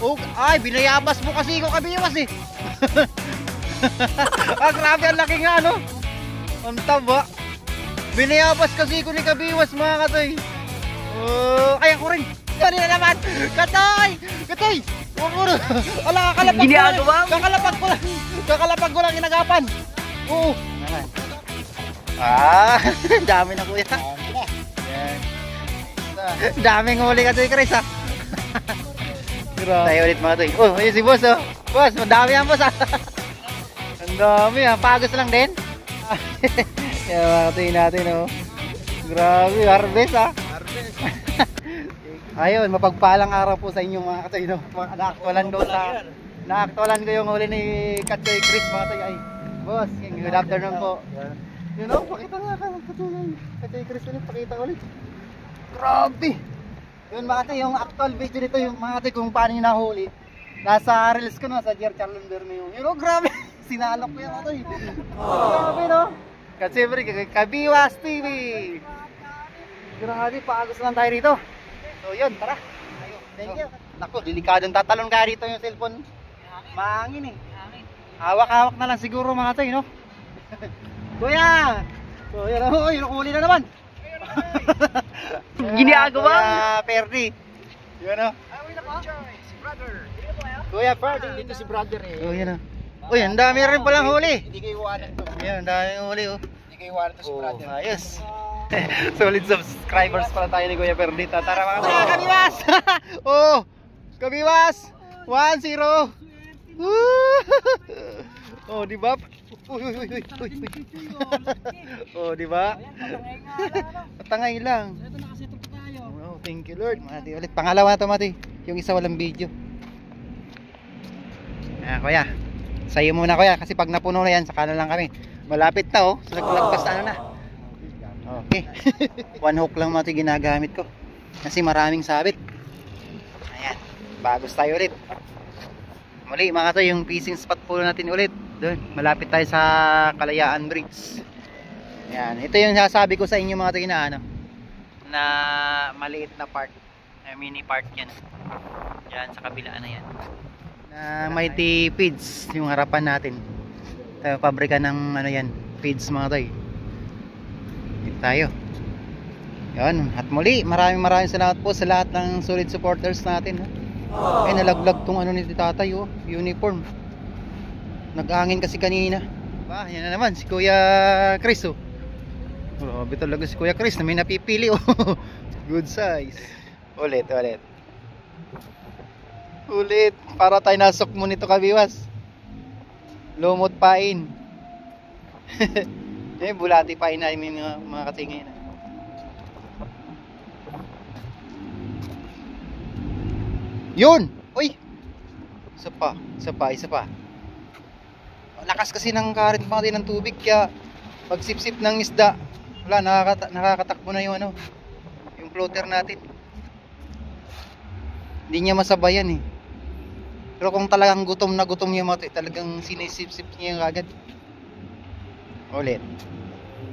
Oh, ay, binayabas mo kasi ko kabiwas eh. Ah, grabe, ang laki nga, no? Ang taba. Binayabas kasi ko ni kabiwas, mga katoy. Oh, ay, ako rin. Yan na naman. Katoy! Katoy! Ala, kakalapag ko lang. Kakalapag ko lang inagapan. Oo. Naman. Ah, dami na kuya. Yan. Daming huli katoy, Chris, ha? Tayo ulit mga toy. Oh, ayun si boss, oh. Boss, madami yan, boss, ah. Ang dami, ah. Pagos lang din. Yan mga toy natin, oh. Grabe, harvest, ah. Harvest. Ayun, mapagpalang araw po sa inyo mga katoy, no. Naaktualan doon sa naaktualan ko yung huli ni Katoy Chris, mga toy. Ay, boss, good afternoon po. You know, pakita nga ka Katoy Chris ulit, pakita ulit. Grabe. Yun mga katoy, yung actual video nito, yung mga katoy kung paano yung nahuli. Nasa reels ko na sa Jer Charlon Bermeo. You know, grabe. Sinalok ko yung katoy. Grabe, no? Kasi siyempre, Kabiwas TV. Grabe, paagos lang tayo rito. So yun, tara. Thank you. Naku, delikadong tatalon kaya dito yung cellphone. Mahangin eh. Hawak-hawak na lang siguro mga katoy, no? Kuya! So yun, oh, yung huli na naman. Ginagawa? Kuya Perdi. Yun, no? Kuya Perdi. Dito si brother eh. Oh, yun, no? Uy, ang dami rin palang huli. Hindi kayo iwanan to. Ayan, ang dami huli, oh. Hindi kayo iwanan to si brother. Ayos. Solid subscribers pala tayo ni Kuya Perdi. Tara mga katoy. Kabiwas! Oh! Kabiwas! 1-0! Oh, di ba? Uy. Oh, di ba? Patangay lang. Ito nakasetop tayo. Oh, thank you Lord. Mati ulit. Pangalawa na to, Mati. Yung isa walang video. Ah, Kuya. Sa'yo muna, Kuya, kasi pag napuno na yan, saka na lang kami. Malapit na, oh. So, nagpas ano na. Okay. One hook lang, Mati, ginagamit ko. Kasi maraming sabit. Ayan. Bagos tayo ulit. Muli mga to, yung fishing spot po natin ulit. Doon, malapit tayo sa Kalayaan Bridge. Yan, ito yung sasabi ko sa inyo mga to, na maliit na park. Mini park yan. Yan, sa kabila na yan. Na Mighty Feeds, yung harapan natin. Pabrika ng ano yan, feeds mga to. Dito tayo. Yan, at muli, maraming salamat po sa lahat ng solid supporters natin. Ay, nalaglag tong ano ni tatay, oh, uniform. Nag-angin kasi kanina. Ba, yan na naman si Kuya Chris, oh. Grabe talaga si Kuya Chris na may napipili, oh. Good size. Ulit. Para tayo nasok mo nito, Kabiwas. Lumot pain. Eh, bulati pain na yung mga katingin. Yun! Uy! Isa pa. Lakas kasi ng current mga din ng tubig, kaya pag sip-sip ng isda, wala, nakakatakbo na yung ano, yung floater natin. Hindi niya masabayan eh. Pero kung talagang gutom na gutom yung mga talagang sinisip-sip niya yung agad. Ulit.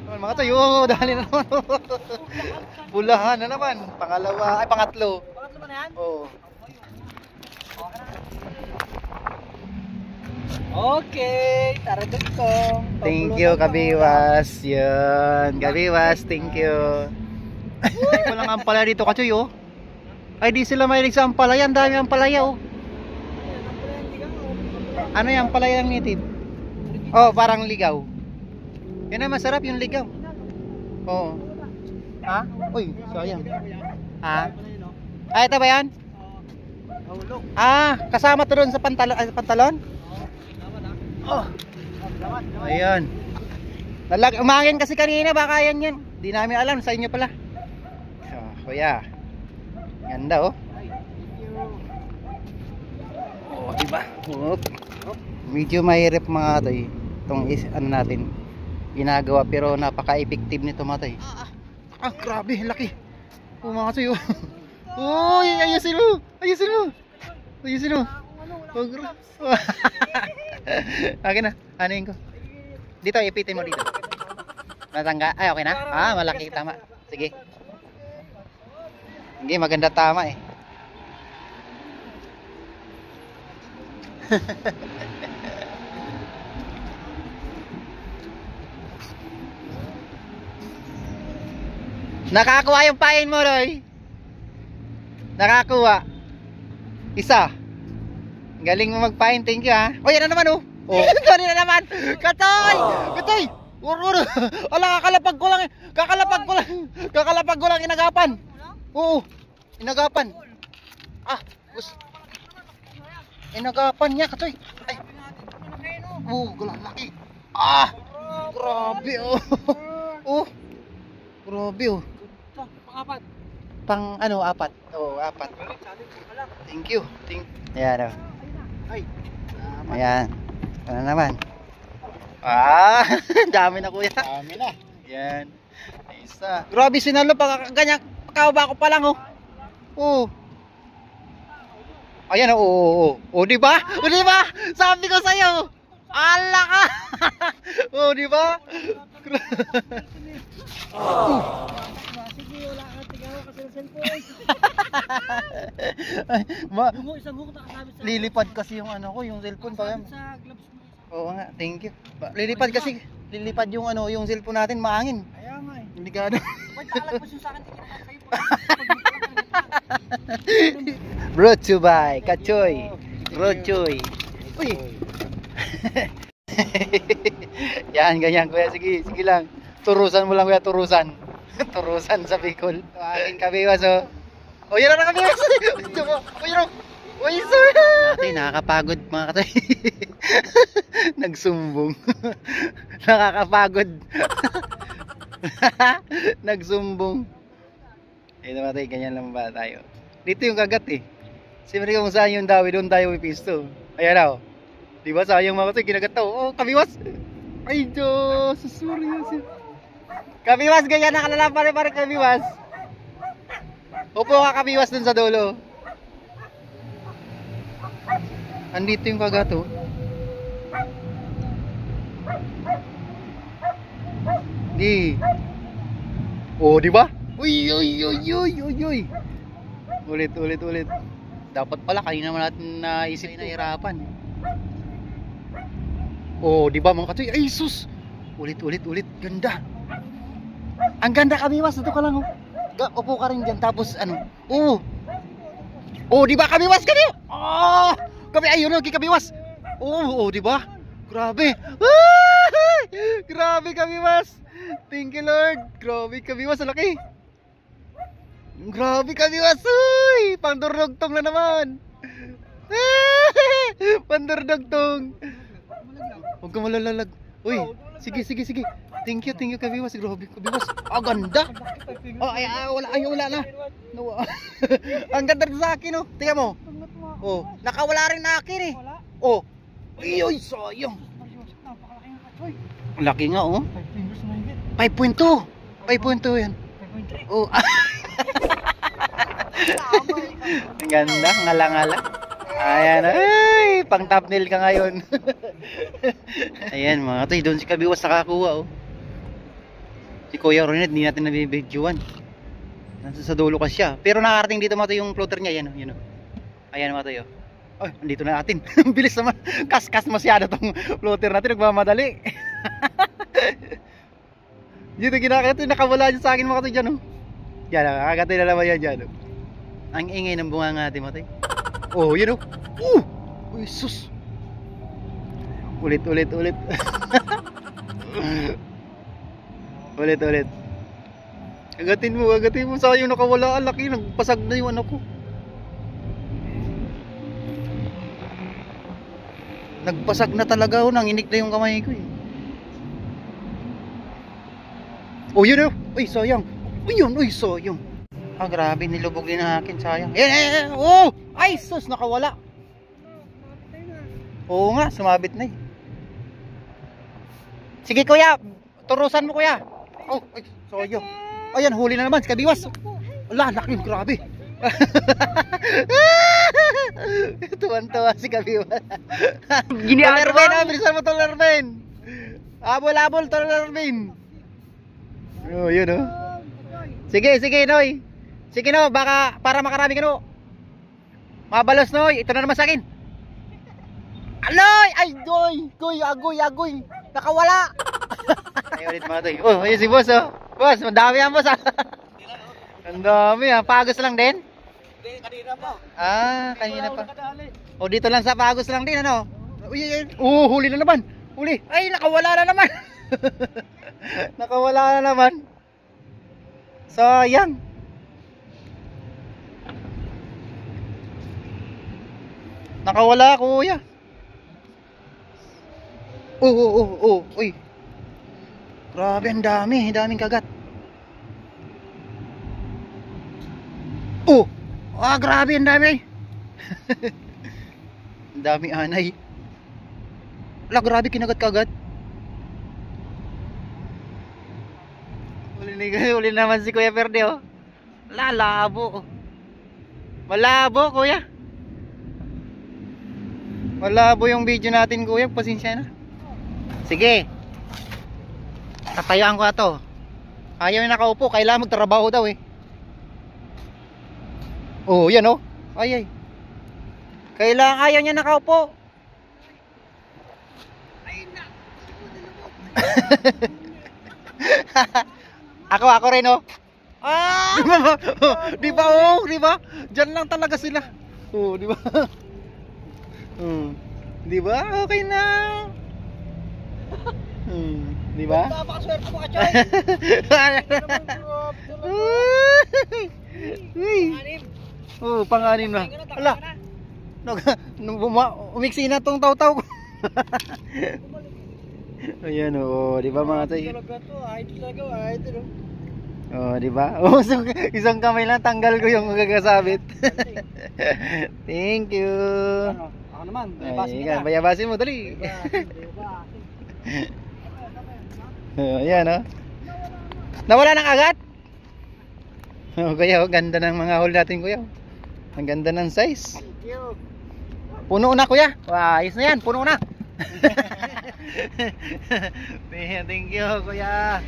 Mga tayo, dali na naman. Bulahan na naman. Pangatlo. Pangatlo ba na yan? Oo. Okay, taragot ko. Thank you, Kabiwas. Yun, Kabiwas, thank you. Ay, walang ampalaya dito, Kachoy, oh. Ay, di sila mahilig sa ampalaya. Ang dami ampalaya, oh. Ano yung ampalaya ng native? Oh, parang ligaw. Yan na, masarap yung ligaw. Oo. Ha? Uy, sayang. Ha? Ah, ito ba yan? Ah, kasama to doon sa pantalon? Oh. Ayan. Umangin kasi kanina, baka yan. Di namin alam, sa inyo pala. Oh, Kuya. Ganda, oh. Oh, diba? Medyo mahirap mga toy. Itong ano natin ginagawa, pero napaka-effective nito mga toy. Ah, grabe, laki. Oh, mga toy, oh. Uy, ayusin mo. Oh, akin na, anuin ko. Dito, ipitin mo dito. Natangga, ay okay na? Ah, malaki, tama. Sige. Hindi, maganda tama eh. Nakakuha yung pain mo, Roy. Nakakuha. Isa. Galing mo magpain, thank you ha. O yan na naman oh. Oh, sorry na naman. Katoy! Katoy! Uro. Ala, kakalapag ko lang. Kakalapag ko lang inagapan. Oo. Inagapan. Ah, inagapan niya, Katoy. Ay. Oh, laki. Ah! Grabe oh. Oh. Grabe oh. Pang-apat. Pang ano, apat. Oo, apat. Thank you. Ayan oh. Ay. Ayan. Ano naman? Ah, dami na kuya. Dami na. Yan. Isa. Grabe sinalo pag ganyan. Pakababa ko pa lang oh. Oh. Ayan oh. Oh, oh. Di ba? Oh, di ba? Sabi ko sa iyo. Ala ka. Oh, di ba? Sige, wala ka tigaw kasi ng cellphone. Isang hook nakasabit sa Lilipad kasi yung ano ko, yung cellphone pa yan. sa gloves mo. Oo nga, thank you. Lilipad yung ano, yung cellphone natin maangin. Kaya nga eh. Hindi ka ano. Ba't alagpas yung sa akin tingin naman kayo? Brought to by Kachoy. Rochoy. Uy. Yan, ganyan kuya. Sige lang. Turusan mo lang kuya, turusan. Turusan sa Bicol. Aking kabiwas oh. Oh, yan na kabiwas. Uy, yun. Uy, sir. Ate, nakakapagod mga Katoy. Nagsumbong. Nakakapagod. Nagsumbong. Ito mga Katoy, ganyan lang ba tayo. Dito yung kagat eh. Siyempre kung saan yung dawi, doon tayo ipisto. Ayan na oh. Diba sayang mga Katoy, kinagat to. Oh, kabiwas. Ay, Diyos. Sorry. Kabiwas, ganyan nakalala pare-pare kabiwas. Upo ka kabiwas dun sa dulo. Andito yung kagato. Di. Oh, di ba? Uy. Ulit. Dapat pala kanina naman natin naisip na hirapan. Oh, di ba mga Katoy? Ay, sus. Ulit. Ganda. Ang ganda kabiwas, ito ka lang oh. Upo ka rin dyan, tapos ano. Oh, di ba kabiwas ka niyo? Oh! Ayun oh, kabiwas. Oh, di ba? Grabe. Grabe kabiwas. Thank you Lord. Grabe kabiwas, laki. Grabe kabiwas. Uy, pandurdugtong na naman. Pandurdugtong. Huwag ka malalalag. Uy, sige. Thank you kabiwas. Grabe kabiwas. Ganda. Oh, wala na. No. Ang ganda sa akin oh. Tingnan mo. Oh, nakawala rin na akin eh. Oh. Uy, sayang. Napakalaki ng Katoy. Laki nga oh. 5 fingers na higit. 5.2 yan. 5.3. Oh. Ang ganda, ngala-ngala. Ayan, ay, pang thumbnail ka ngayon. Ayan mga Katoy, doon si kabiwas nakakuha oh. Si Kuya Ronit, hindi natin nabibidyoan. Nasa sa dulo kasi siya. Pero nakarating dito mga Katoy yung floater niya, yan oh. Ayan mga Katoy oh. Ay, andito na natin. Bilis naman. Kas masyado tong floater natin, nagmamadali. Dito kinakita, nakawala dyan sa akin mga Katoy dyan oh. Yan, nakakatay na naman yan dyan oh. Ang ingay ng bunga nga natin mga Katoy. Oh, yun oh. Uy, sus. Ulit. Ulit. Agatin mo. Sayang nakawala. Ang laki. Nagpasag na yung ano ko. Nagpasag na talaga oh. Nanginig na yung kamay ko eh. Oh, yun oh. Uy, sayang. Uy, sayang. Grabe. Nilubog din ang akin. Sayang. Ayan. Oh! Ay, sus. Nakawala. Oo nga. Sumabit na eh. Sige kuya. Turusan mo kuya. Oh, ay, sayang. Ayan, huli na naman. Si kabiwas. Wala, laki. Grabe. Tuwan-tuwa si kabiwas. Tolerben, bilisan mo Tolerben. Abol, Tolerben. Oh, yun oh. Sige, Noy. Sige no, baka para makarami ka no. Mabalos Noy. Ito na naman sa akin. Aloy! Ay, agoy. Nakawala. Ay, ulit mga toy. Oh, ayun si boss, oh. Boss, madami yan, boss, ah. Ang dami, ah. Pagos lang din? Hindi, kanina pa. Ah, kanina pa. Kadali. O, dito lang sa Pagos lang din, ano? Uy, huli na naman. Huli. Ay, nakawala na naman. Nakawala na naman. Sayang. Nakawala, kuya. Uy. Grabe, ang daming kagat. Grabe, ang dami. Ang dami anay. Wala, grabe, kinagat-kagat. Uli naman si Kuya Perde, oh. Labo. Malabo, kuya. Malabo yung video natin, kuya. Pasensya na. Sige. Tatayaan ko na to. Ayaw yung nakaupo. Kailangan magtrabaho daw, eh. Oh, yan, oh. Ay. Kailangan, ayaw niya nakaupo. Ako rin, oh. Di ba? Diyan lang talaga sila. Di ba? Di ba? Okay na. Di ba? Napakaswerte mo ka, Choy. Pang-anim na. Ala. Umiksi na tong taw-taw ko. Ayan, di ba mga tay? Di ba? Isang kamay lang tanggal ko yung gagasabit. Thank you. Ako naman, bayabasin mo, dali. Ayan, oh. Nawala ng agat? Kuya, ganda ng mga hole natin, kuya. Ang ganda ng size. Puno na, kuya. Ayos na yan, puno na. Thank you, kuya.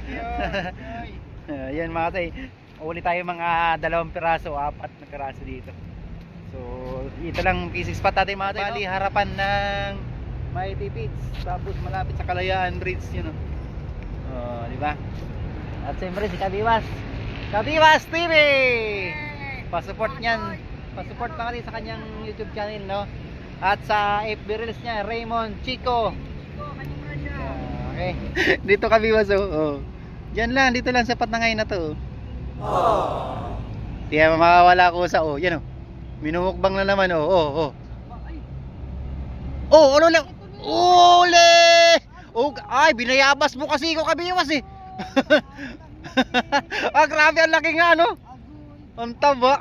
Ayan mga tay, uli tayo mga 2 piraso, 4 na piraso dito. So ito lang P6 spot natin mga tay. Bali harapan ng Mighty Feeds, tapos malapit sa Kalayaan Bridge yun, di ba? At siyempre si Kabiwas TV, pasupport niyan, pasupport pa natin sa kanyang YouTube channel, no? At sa FB Reels niya, Raymond Chico. Okay. Dito Kabiwas, diyan lang, dito lang, sapat na ngayon na to. Di na makawala ko sa, yan, minumukbang na naman, ano lang, uli! Ay, binayabas mo kasi ko Kabiwas, eh. Grabe, ang laki nga, no? Ang taba.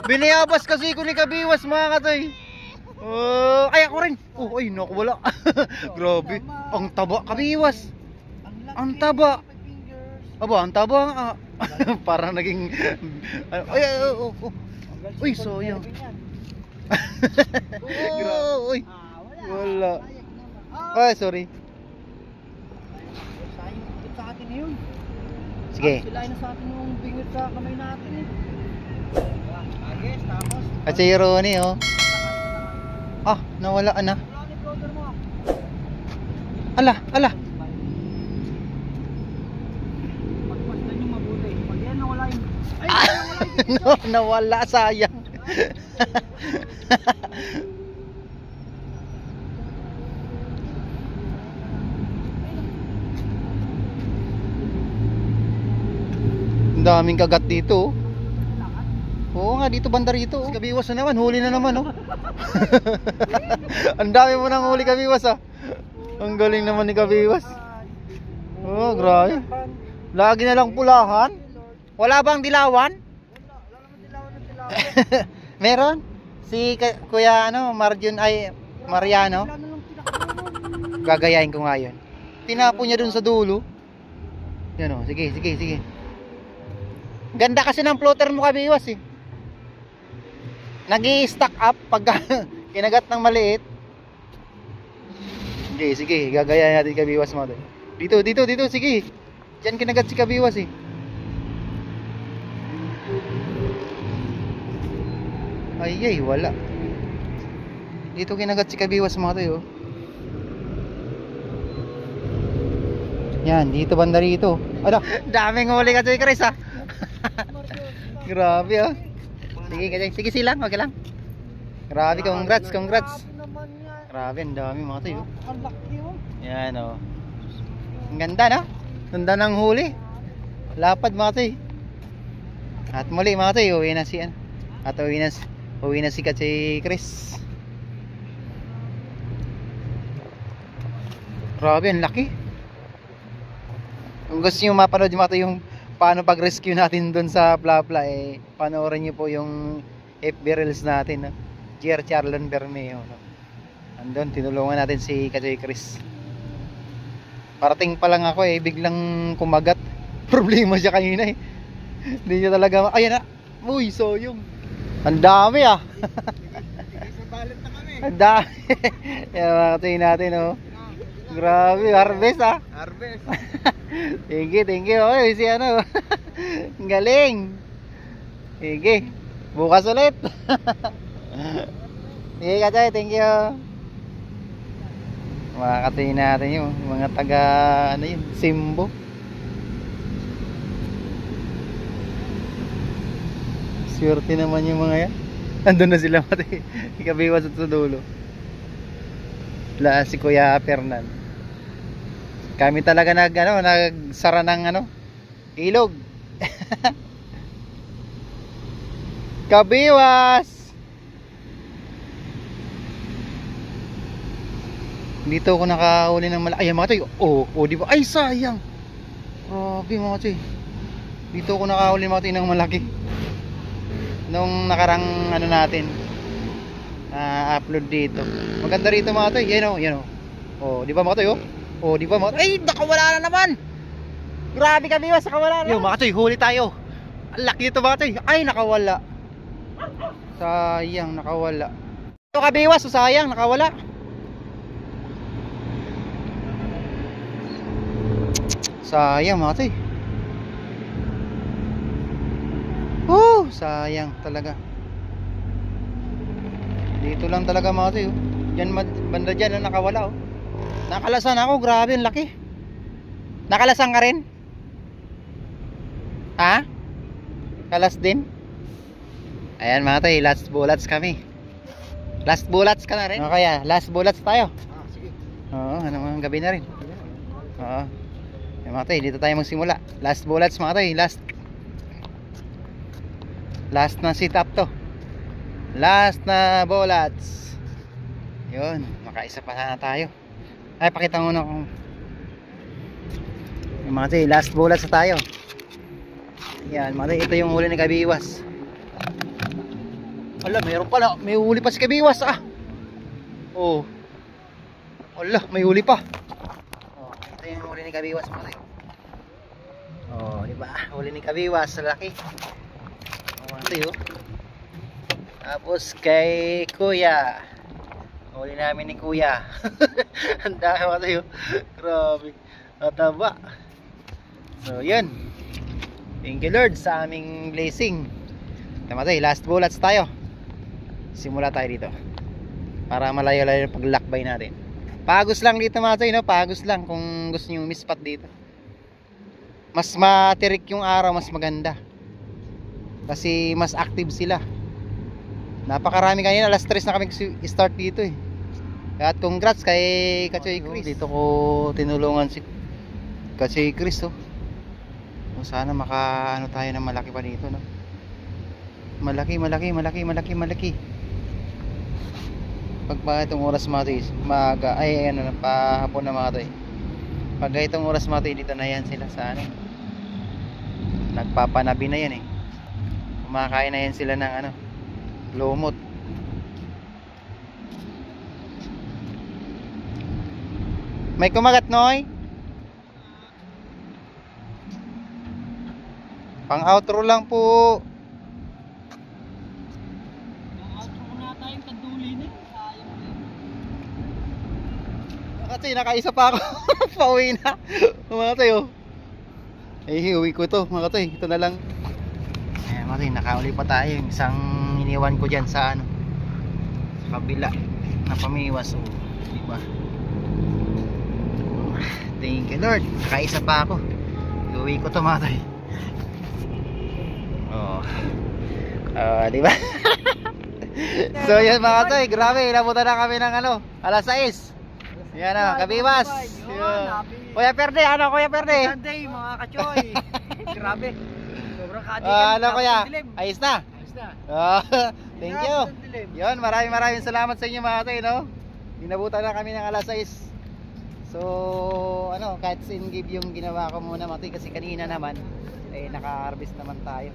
Binayabas kasi ko ni Kabiwas, mga katay. Ay, ako rin. Ay, naku, wala. Grabe, ang taba Kabiwas. Ang taba. Ang taba. Parang naging uy, soyo. Uy, wala. Ay, sorry. Sayang sa atin yun. Sige. Silain na sa atin yung bingit sa kamay natin, eh. Agis, tapos. At si Ronnie, nawala na. Wala ni floater mo. Ala. Pagpasdan yung mabuti. Pag yan nawala yung... Ay, Nawala, sayang. Ang daming kagat dito. Oo nga, dito banda rito. Kabiwas na naman, huli na naman, Ang dami mo nang huli, Kabiwas, Ang galing naman ni Kabiwas. Grabe. Lagi na lang pulahan. Wala bang dilawan? wala naman dilawan. Meron? Si Kuya Mariano. Wala na lang pinakaroon. Gagayahin ko nga yun. Tinapo niya dun sa dulo. Yan, sige. Ganda kasi ng floater mo, Kabiwas, eh. Nag-i-stack up pag kinagat ng maliit. Sige, gagayahin natin Kabiwas mo. Dito, sige. Diyan kinagat si Kabiwas, eh. Ay, wala. Dito kinagat si Kabiwas mga toy, oh. Yan, dito banda rito. Ano, daming huli ka Choy Chris, ah. Grabe, ah. Sige silang, okay lang. Grabe, congrats. Grabe, ang dami mga toy, oh. Ang laki oh. Yan, oh. Ang ganda, no? Ganda ng huli. Lapad mga toy. At muli mga toy, uwi na si ano. At uwi na si Choy Chris. Grabe, ang laki. Kung gusto nyo mapanood mga toy yung paano pag-rescue natin doon sa Plapla, eh, panoorin nyo po yung FB Reels natin, no? GR Charlon Bermeo, no? Andun, tinulungan natin si Choy Chris. Parating pa lang ako, eh, biglang kumagat. Problema siya kanina, eh. Hindi niya talaga, ayan na. Uy, soyong. Ang dami, ah. Balot na kami. Ang dami. Yan mga Choy natin, oh. Grabe, harvest, ah. Harvest. Thank you. Oy, si ano. Ang galing. Sige. Bukas ulit. Sige ka, Choy. Thank you. Makakatayin natin yung mga taga, ano yun, Simbo. Swerte naman yung mga yan. Andun na sila mati. Ikabiwas at sa dulo. Si Kuya Fernan. Kami talaga nagsara ng ilog. Kabiwas. Dito ako nakahuli ng malaki. Ay, mga toy. Di ba? Ay, sayang. Grabe mga toy. Dito ako nakahuli mga toy ng malaki. Nung nakarang natin upload dito. Maganda rito mga toy. Yan o. Di ba mga toy? Di ba mga toy? Ay, nakawala na naman. Grabe Kabiwas, nakawala na. Yo mga toy, huli tayo. Ang laki nito mga toy. Ay, nakawala. Sayang, nakawala. Ito Kabiwas, sayang, nakawala. Sayang mga toy. Sayang talaga. Dito lang talaga mga toy. Yan banda dyan, nakawala. Nakalasan ako, grabe, ang laki. Nakalasan ka rin? Ha? Kalas din? Ayan mga toy, last bullets kami. Last bullets ka na rin? O kaya, last bullets tayo. Sige. Oo, ano gabi na rin. Oo. Ayan mga toy, dito tayo magsimula. Last bullets mga toy, last na sit up to. Last na bullets. Yun, makaisa pa sana tayo. Ay, pakita muna kung yung mga toy, last bullets na tayo. Yan mga toy, ito yung huli ni Kabiwas. Ala, mayroon pala, may huli pa si Kabiwas, ah. Ala, may huli pa. Ito yung huli ni Kabiwas mga toy. Diba? Huli ni Kabiwas, laki. Mga toy, Tapos kay Kuya, huli namin ni Kuya. Ang dami mga toy, grabe, nataba. So yun, thank you Lord sa aming blessing. Tama tayo, last bullets tayo. Simula tayo dito para malayo-layo yung paglakbay natin. Pagos lang dito mga toy, pagos lang kung gusto nyo mispat dito. Mas matirik yung araw, mas maganda kasi mas active sila. Napakarami kanina, alas 3 na kami start dito eh. At congrats kay Choy Chris. Dito ko tinulungan si Choy Chris, sana maka tayo ng malaki pa dito, malaki. Pag itong oras mga toy, maaga, pahapon na mga toy. Pag itong oras mga toy, dito na yan sila sa nagpapanabi na yan eh. Kumakain na yan sila ng lumot. May kumagat, Noy? Pang outro lang po. Outro na tayong kaduli na. Kasi nakaisa pa ako. Pauwi na. Mga tayo. Uwi ko to mga tayo. Ito na lang. Ayan mga tayo, nakauli pa tayo. Yung isang iniwan ko dyan sa sa kabila. na pamiwas, oh. Diba? Thank you Lord. Nakaisa pa ako. Iuwi ko to mga toy. Oh. Diba? So yun mga toy, grabe, inabutan na kami ng ano, alas 6. Yan na, kabiwas. Yun. Kuya Perde, ano Kuya Perde? Sunday mga kachoy. Grabe. Sobrang kadigan. Ano kuya? Ayos na? Ayos na. Thank you. Yun, maraming salamat sa inyo mga toy, no? Inabutan na kami ng alas 6. So, ano, kahit sin-give yung ginawa ko muna mga toy, kasi kanina naman, eh, naka-harvest naman tayo.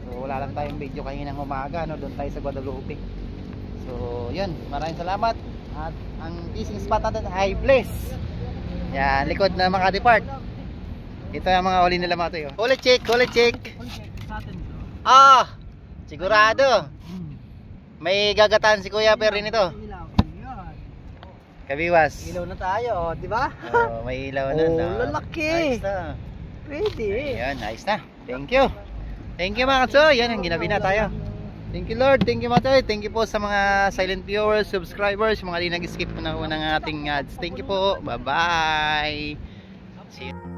So, wala lang tayong video kaninang umaga, no? Doon tayo sa Guadalupe. So, yun, maraming salamat. At ang fishing spot natin ay Bliss. Yan, likod na Makati Park. Ito yung mga huli nila mga toy. Huli check, huli check. Ah, sigurado. May gagataan si Kuya Perry nito. Kabiwas. Ilaw na tayo, di ba? Oh, may ilaw na. Oh, No? lalaki. Ayos na. Pwede. Ayan, ayos na. Thank you. Thank you mga katsoy. Yan, ang ginabi na tayo. Thank you Lord. Thank you mga katsoy. Thank you po sa mga silent viewers, subscribers, mga di nag-skip na ng ating ads. Thank you po. Bye-bye. See you.